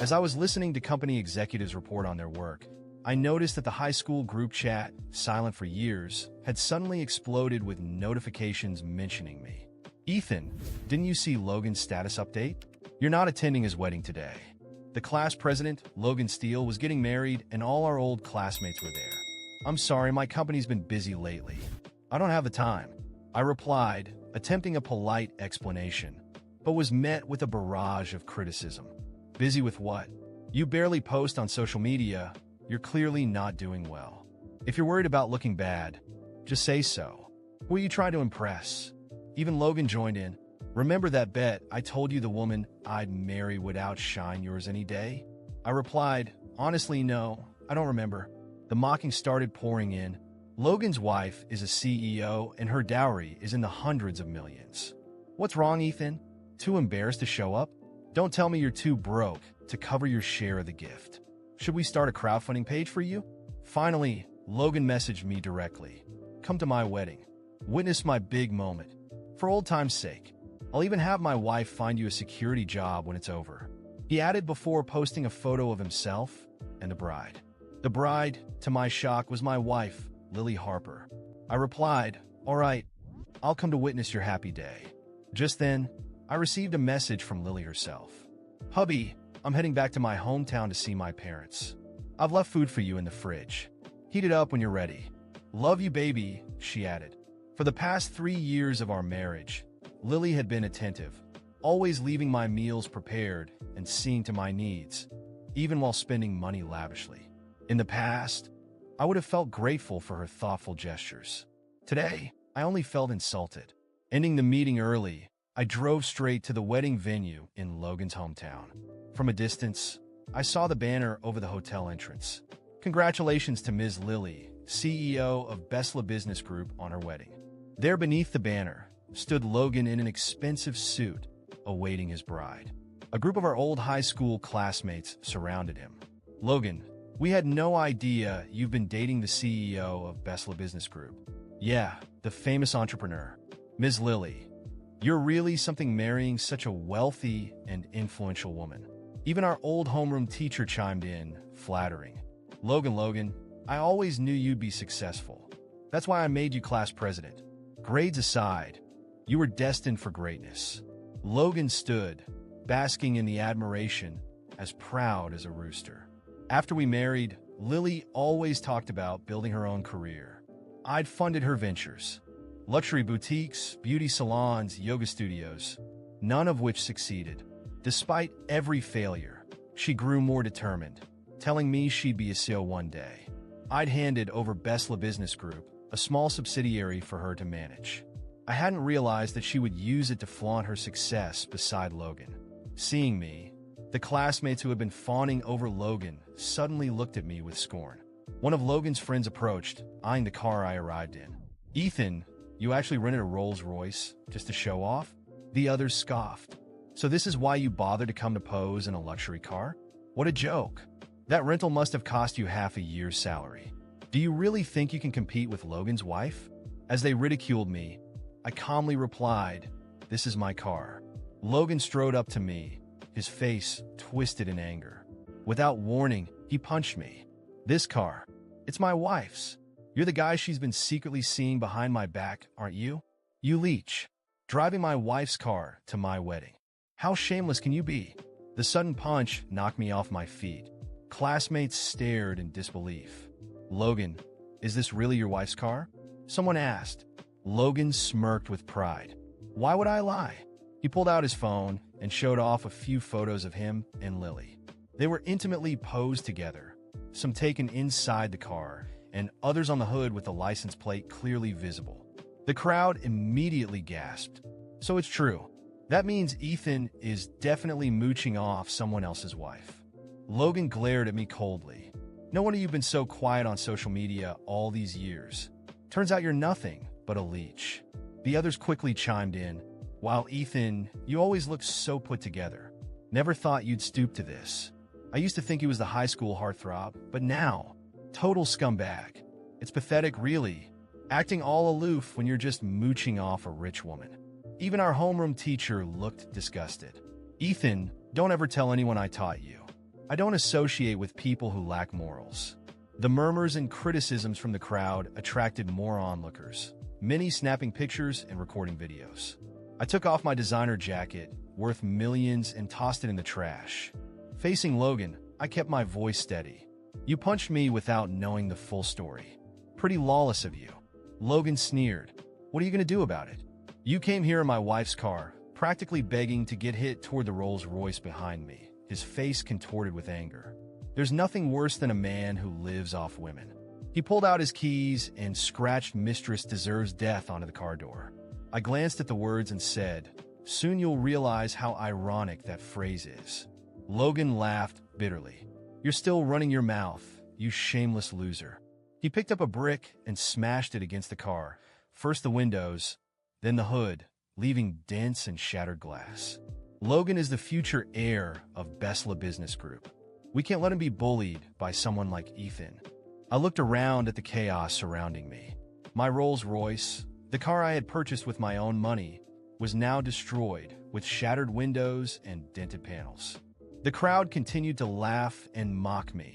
As I was listening to company executives report on their work, I noticed that the high school group chat, silent for years, had suddenly exploded with notifications mentioning me. Ethan, didn't you see Logan's status update? You're not attending his wedding today. The class president, Logan Steele, was getting married and all our old classmates were there. I'm sorry, my company's been busy lately. I don't have the time. I replied, attempting a polite explanation, but was met with a barrage of criticism. Busy with what? You barely post on social media. You're clearly not doing well. If you're worried about looking bad, just say so. Who are you trying to impress? Even Logan joined in. Remember that bet I told you the woman I'd marry would outshine yours any day? I replied, honestly, no, I don't remember. The mocking started pouring in. Logan's wife is a CEO and her dowry is in the hundreds of millions. What's wrong, Ethan? Too embarrassed to show up? Don't tell me you're too broke to cover your share of the gift. Should we start a crowdfunding page for you? Finally, Logan messaged me directly. Come to my wedding. Witness my big moment. For old time's sake, I'll even have my wife find you a security job when it's over. He added before posting a photo of himself and the bride. The bride, to my shock, was my wife, Lily Harper. I replied, all right, I'll come to witness your happy day. Just then, I received a message from Lily herself. Hubby, I'm heading back to my hometown to see my parents. I've left food for you in the fridge. Heat it up when you're ready. Love you, baby, she added. For the past 3 years of our marriage, Lily had been attentive, always leaving my meals prepared and seeing to my needs, even while spending money lavishly. In the past, I would have felt grateful for her thoughtful gestures. Today, I only felt insulted. Ending the meeting early, I drove straight to the wedding venue in Logan's hometown. From a distance, I saw the banner over the hotel entrance. Congratulations to Ms. Lily, CEO of Besla Business Group, on her wedding. There beneath the banner stood Logan in an expensive suit, awaiting his bride. A group of our old high school classmates surrounded him. Logan, we had no idea you've been dating the CEO of Besla Business Group. Yeah, the famous entrepreneur. Ms. Lily, you're really something marrying such a wealthy and influential woman. Even our old homeroom teacher chimed in, flattering. Logan, I always knew you'd be successful. That's why I made you class president. Grades aside, you were destined for greatness. Logan stood, basking in the admiration, as proud as a rooster. After we married, Lily always talked about building her own career. I'd funded her ventures. Luxury boutiques, beauty salons, yoga studios, none of which succeeded. Despite every failure, she grew more determined, telling me she'd be a CEO one day. I'd handed over Besla Business Group, a small subsidiary for her to manage. I hadn't realized that she would use it to flaunt her success beside Logan. Seeing me, the classmates who had been fawning over Logan suddenly looked at me with scorn. One of Logan's friends approached, eyeing the car I arrived in. Ethan, you actually rented a Rolls-Royce just to show off? The others scoffed. So this is why you bothered to come to pose in a luxury car? What a joke. That rental must have cost you half a year's salary. Do you really think you can compete with Logan's wife? As they ridiculed me, I calmly replied, this is my car. Logan strode up to me, his face twisted in anger. Without warning, he punched me. This car, it's my wife's. You're the guy she's been secretly seeing behind my back, aren't you? You leech. Driving my wife's car to my wedding. How shameless can you be? The sudden punch knocked me off my feet. Classmates stared in disbelief. Logan, is this really your wife's car? Someone asked. Logan smirked with pride. Why would I lie? He pulled out his phone and showed off a few photos of him and Lily. They were intimately posed together, some taken inside the car, and others on the hood with the license plate clearly visible. The crowd immediately gasped. So it's true. That means Ethan is definitely mooching off someone else's wife. Logan glared at me coldly. No wonder you've been so quiet on social media all these years. Turns out you're nothing but a leech. The others quickly chimed in. Wow, Ethan, you always looked so put together. Never thought you'd stoop to this. I used to think he was the high school heartthrob, but now, total scumbag. It's pathetic, really. Acting all aloof when you're just mooching off a rich woman. Even our homeroom teacher looked disgusted. Ethan, don't ever tell anyone I taught you. I don't associate with people who lack morals. The murmurs and criticisms from the crowd attracted more onlookers, many snapping pictures and recording videos. I took off my designer jacket, worth millions, and tossed it in the trash. Facing Logan, I kept my voice steady. You punched me without knowing the full story. Pretty lawless of you. Logan sneered. What are you going to do about it? You came here in my wife's car, practically begging to get hit toward the Rolls-Royce behind me, his face contorted with anger. There's nothing worse than a man who lives off women. He pulled out his keys and scratched "Mistress deserves death" onto the car door. I glanced at the words and said, "Soon you'll realize how ironic that phrase is." Logan laughed bitterly. "You're still running your mouth, you shameless loser." He picked up a brick and smashed it against the car, first the windows, then the hood, leaving dents and shattered glass. Logan is the future heir of Besla Business Group. We can't let him be bullied by someone like Ethan. I looked around at the chaos surrounding me. My Rolls-Royce, the car I had purchased with my own money, was now destroyed with shattered windows and dented panels. The crowd continued to laugh and mock me,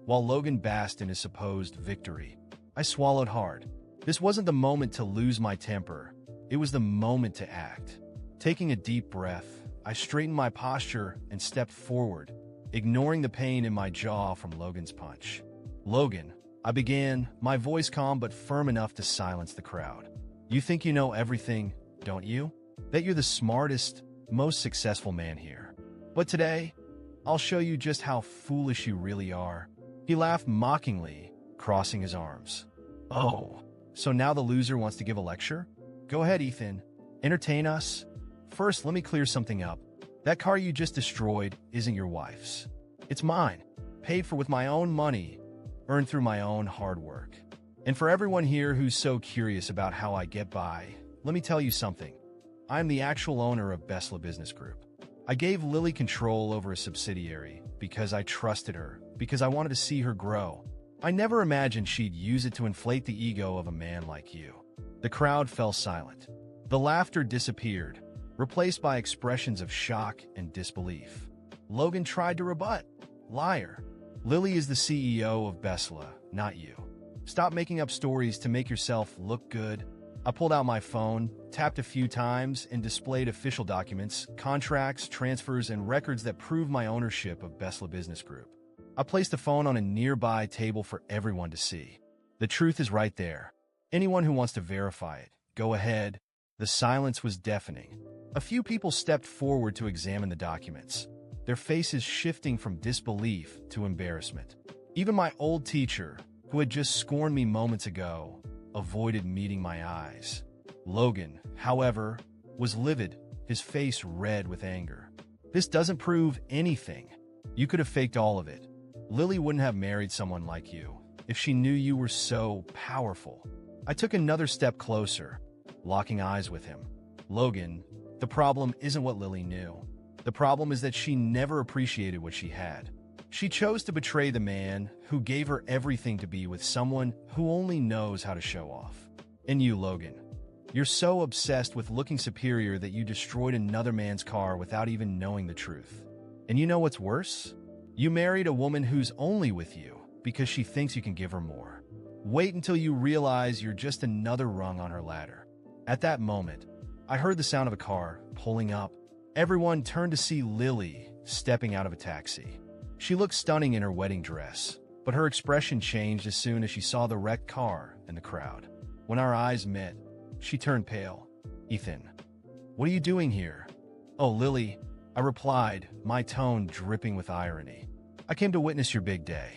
while Logan basked in his supposed victory. I swallowed hard. This wasn't the moment to lose my temper. It was the moment to act. Taking a deep breath, I straightened my posture and stepped forward, ignoring the pain in my jaw from Logan's punch. "Logan," I began, my voice calm but firm enough to silence the crowd. "You think you know everything, don't you? That you're the smartest, most successful man here. But today, I'll show you just how foolish you really are." He laughed mockingly, crossing his arms. "Oh, so now the loser wants to give a lecture? Go ahead, Ethan. Entertain us. First, let me clear something up. That car you just destroyed isn't your wife's. It's mine, paid for with my own money, earned through my own hard work. And for everyone here who's so curious about how I get by, let me tell you something. I'm the actual owner of Besla Business Group. I gave Lily control over a subsidiary because I trusted her, because I wanted to see her grow. I never imagined she'd use it to inflate the ego of a man like you." The crowd fell silent. The laughter disappeared, replaced by expressions of shock and disbelief. Logan tried to rebut. "Liar. Lily is the CEO of Besla, not you. Stop making up stories to make yourself look good." I pulled out my phone, tapped a few times, and displayed official documents, contracts, transfers, and records that prove my ownership of Besla Business Group. I placed the phone on a nearby table for everyone to see. The truth is right there. Anyone who wants to verify it, go ahead. The silence was deafening. A few people stepped forward to examine the documents, their faces shifting from disbelief to embarrassment. Even my old teacher, who had just scorned me moments ago, avoided meeting my eyes. Logan, however, was livid, his face red with anger. "This doesn't prove anything. You could have faked all of it. Lily wouldn't have married someone like you if she knew you were so powerful." I took another step closer, locking eyes with him. "Logan, the problem isn't what Lily knew. The problem is that she never appreciated what she had. She chose to betray the man who gave her everything to be with someone who only knows how to show off. And you, Logan, you're so obsessed with looking superior that you destroyed another man's car without even knowing the truth. And you know what's worse? You married a woman who's only with you because she thinks you can give her more. Wait until you realize you're just another rung on her ladder." At that moment, I heard the sound of a car pulling up. Everyone turned to see Lily stepping out of a taxi. She looked stunning in her wedding dress, but her expression changed as soon as she saw the wrecked car and the crowd. When our eyes met, she turned pale. "Ethan, what are you doing here?" "Oh, Lily," I replied, my tone dripping with irony. "I came to witness your big day.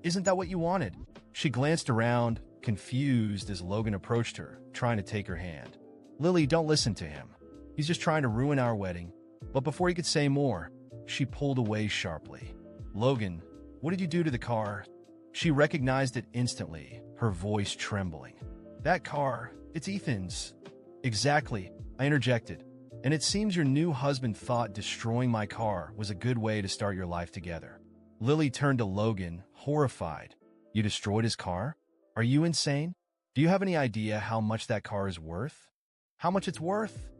Isn't that what you wanted?" She glanced around, confused as Logan approached her, trying to take her hand. "Lily, don't listen to him. He's just trying to ruin our wedding." But before he could say more, she pulled away sharply. "Logan, what did you do to the car?" She recognized it instantly, her voice trembling. "That car, it's Ethan's." "Exactly," I interjected. "And it seems your new husband thought destroying my car was a good way to start your life together." Lily turned to Logan, horrified. "You destroyed his car? Are you insane? Do you have any idea how much that car is worth?" "How much it's worth?"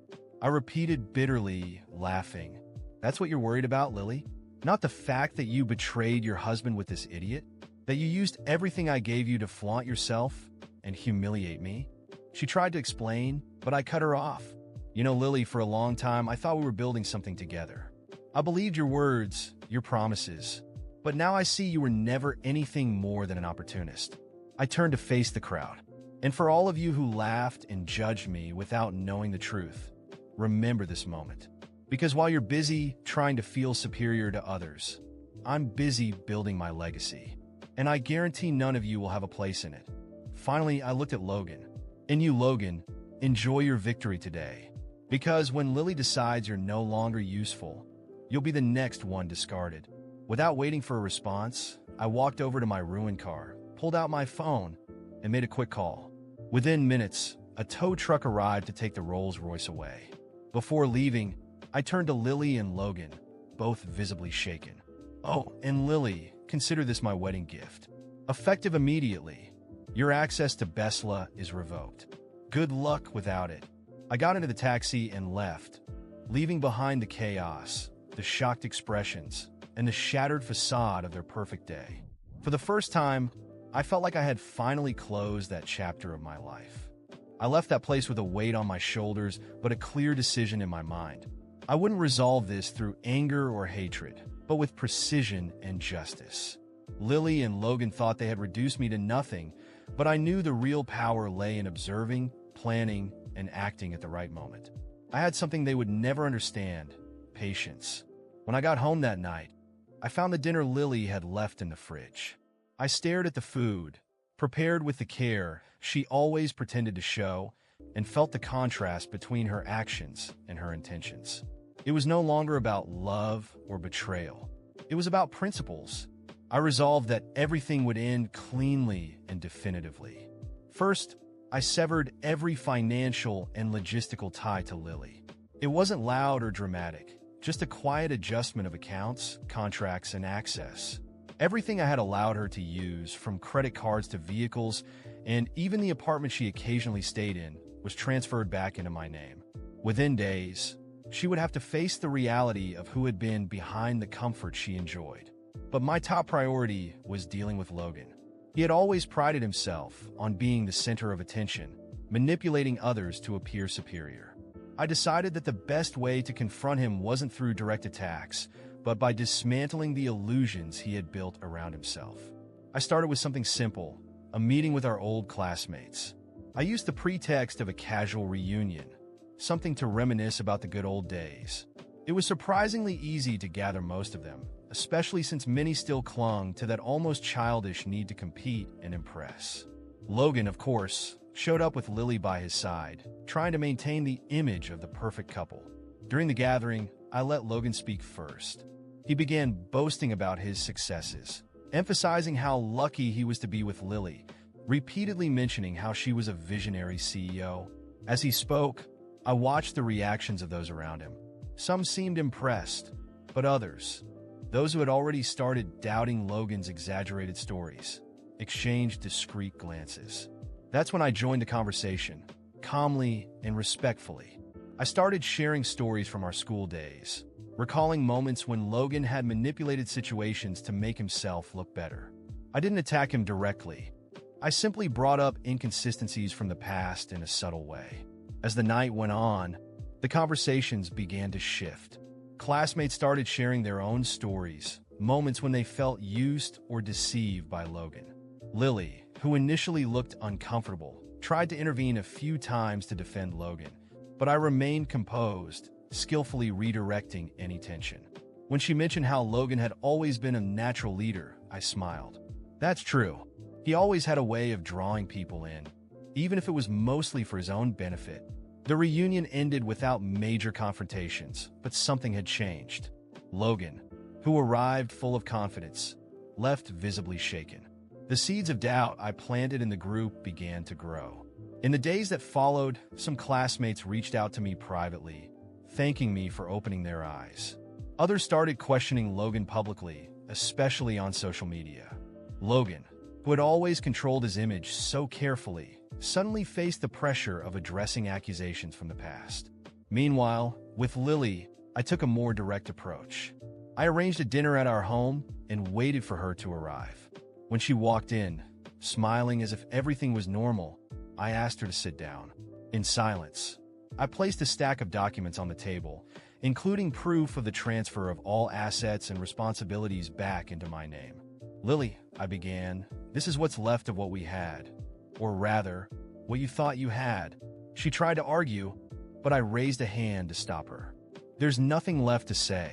I repeated bitterly, laughing. "That's what you're worried about, Lily? Not the fact that you betrayed your husband with this idiot? That you used everything I gave you to flaunt yourself and humiliate me? She tried to explain, but I cut her off. You know, Lily, for a long time, I thought we were building something together. I believed your words, your promises, but now I see you were never anything more than an opportunist. I turned to face the crowd. And for all of you who laughed and judged me without knowing the truth, remember this moment. Because while you're busy trying to feel superior to others, I'm busy building my legacy. And I guarantee none of you will have a place in it. Finally, I looked at Logan. And you, Logan, enjoy your victory today. Because when Lily decides you're no longer useful, you'll be the next one discarded. Without waiting for a response, I walked over to my ruined car, pulled out my phone, and made a quick call. Within minutes, a tow truck arrived to take the Rolls-Royce away. Before leaving, I turned to Lily and Logan, both visibly shaken. Oh, and Lily, consider this my wedding gift. Effective immediately, your access to Besla is revoked. Good luck without it. I got into the taxi and left, leaving behind the chaos, the shocked expressions, and the shattered facade of their perfect day. For the first time, I felt like I had finally closed that chapter of my life. I left that place with a weight on my shoulders, but a clear decision in my mind. I wouldn't resolve this through anger or hatred, but with precision and justice. Lily and Logan thought they had reduced me to nothing, but I knew the real power lay in observing, planning, and acting at the right moment. I had something they would never understand: patience. When I got home that night, I found the dinner Lily had left in the fridge. I stared at the food, prepared with the care she always pretended to show, and felt the contrast between her actions and her intentions. It was no longer about love or betrayal. It was about principles. I resolved that everything would end cleanly and definitively. First, I severed every financial and logistical tie to Lily. It wasn't loud or dramatic, just a quiet adjustment of accounts, contracts, and access. Everything I had allowed her to use, from credit cards to vehicles, and even the apartment she occasionally stayed in, was transferred back into my name. Within days, she would have to face the reality of who had been behind the comfort she enjoyed. But my top priority was dealing with Logan. He had always prided himself on being the center of attention, manipulating others to appear superior. I decided that the best way to confront him wasn't through direct attacks, but by dismantling the illusions he had built around himself. I started with something simple: a meeting with our old classmates. I used the pretext of a casual reunion, something to reminisce about the good old days. It was surprisingly easy to gather most of them, especially since many still clung to that almost childish need to compete and impress. Logan, of course, showed up with Lily by his side, trying to maintain the image of the perfect couple. During the gathering, I let Logan speak first. He began boasting about his successes, emphasizing how lucky he was to be with Lily, repeatedly mentioning how she was a visionary CEO. As he spoke, I watched the reactions of those around him. Some seemed impressed, but others, those who had already started doubting Logan's exaggerated stories, exchanged discreet glances. That's when I joined the conversation, calmly and respectfully. I started sharing stories from our school days, recalling moments when Logan had manipulated situations to make himself look better. I didn't attack him directly. I simply brought up inconsistencies from the past in a subtle way. As the night went on, the conversations began to shift. Classmates started sharing their own stories, moments when they felt used or deceived by Logan. Lily, who initially looked uncomfortable, tried to intervene a few times to defend Logan, but I remained composed, skillfully redirecting any tension. When she mentioned how Logan had always been a natural leader, I smiled. That's true. He always had a way of drawing people in, even if it was mostly for his own benefit. The reunion ended without major confrontations, but something had changed. Logan, who arrived full of confidence, left visibly shaken. The seeds of doubt I planted in the group began to grow. In the days that followed, some classmates reached out to me privately, thanking me for opening their eyes. Others started questioning Logan publicly, especially on social media. Logan, who had always controlled his image so carefully, suddenly faced the pressure of addressing accusations from the past. Meanwhile, with Lily, I took a more direct approach. I arranged a dinner at our home and waited for her to arrive. When she walked in, smiling as if everything was normal, I asked her to sit down. In silence, I placed a stack of documents on the table, including proof of the transfer of all assets and responsibilities back into my name. "Lily," I began, "this is what's left of what we had. Or rather, what you thought you had." She tried to argue, but I raised a hand to stop her. "There's nothing left to say.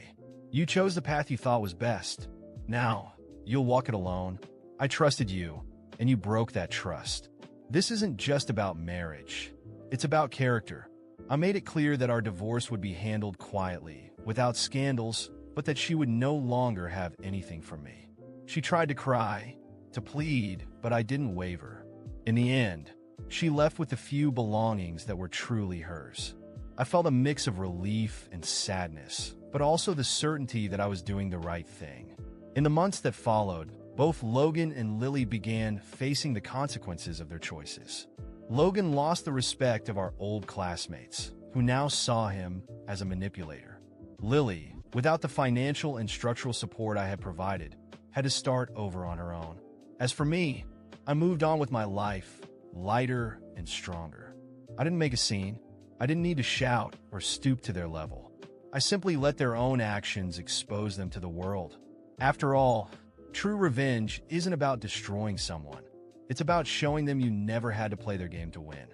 You chose the path you thought was best. Now, you'll walk it alone. I trusted you, and you broke that trust. This isn't just about marriage. It's about character. I made it clear that our divorce would be handled quietly, without scandals, but that she would no longer have anything from me." She tried to cry, to plead, but I didn't waver. In the end, she left with the few belongings that were truly hers. I felt a mix of relief and sadness, but also the certainty that I was doing the right thing. In the months that followed, both Logan and Lily began facing the consequences of their choices. Logan lost the respect of our old classmates, who now saw him as a manipulator. Lily, without the financial and structural support I had provided, had to start over on her own. As for me, I moved on with my life, lighter and stronger. I didn't make a scene. I didn't need to shout or stoop to their level. I simply let their own actions expose them to the world. After all, true revenge isn't about destroying someone. It's about showing them you never had to play their game to win.